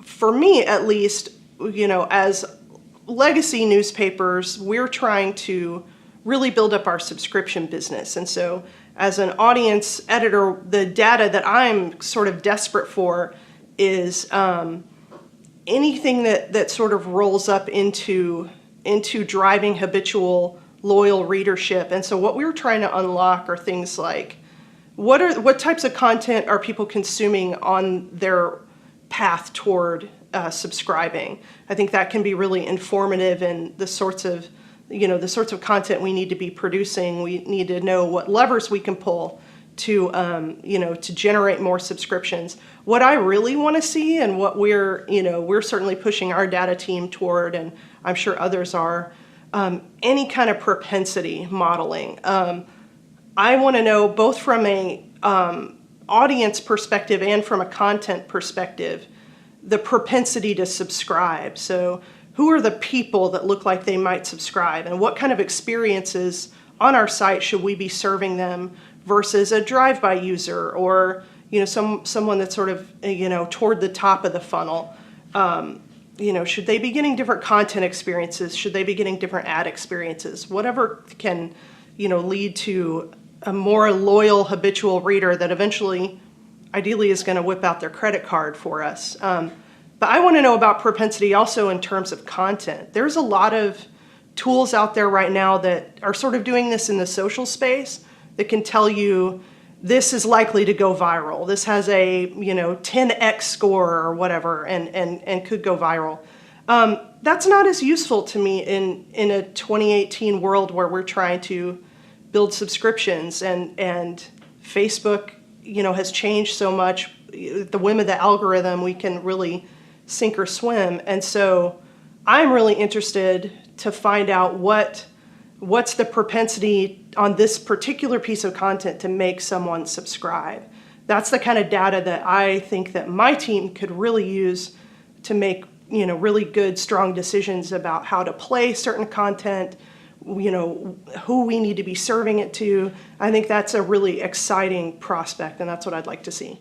for me at least, as legacy newspapers, we're trying to really build up our subscription business. And so as an audience editor, the data that I'm sort of desperate for is anything that sort of rolls up into driving habitual, loyal readership. And so what we're trying to unlock are things like, what types of content are people consuming on their path toward subscribing? I think that can be really informative in the sorts of content we need to be producing. We need to know what levers we can pull to generate more subscriptions. What I really want to see, and what we're certainly pushing our data team toward, and I'm sure others are, any kind of propensity modeling. I want to know, both from a audience perspective and from a content perspective, the propensity to subscribe. So who are the people that look like they might subscribe, and what kind of experiences on our site should we be serving them versus a drive-by user, or someone that's sort of toward the top of the funnel. Should they be getting different content experiences? Should they be getting different ad experiences? Whatever can lead to a more loyal, habitual reader that eventually, ideally, is going to whip out their credit card for us. But I want to know about propensity also in terms of content. There's a lot of tools out there right now that are sort of doing this in the social space that can tell you this is likely to go viral. This has a 10x score or whatever, and could go viral. That's not as useful to me in a 2018 world where we're trying to build subscriptions, and Facebook has changed so much. At the whim of the algorithm, we can really sink or swim. And so I'm really interested to find out what's the propensity on this particular piece of content to make someone subscribe. That's the kind of data that I think that my team could really use to make really good, strong decisions about how to play certain content, who we need to be serving it to. I think that's a really exciting prospect, and that's what I'd like to see.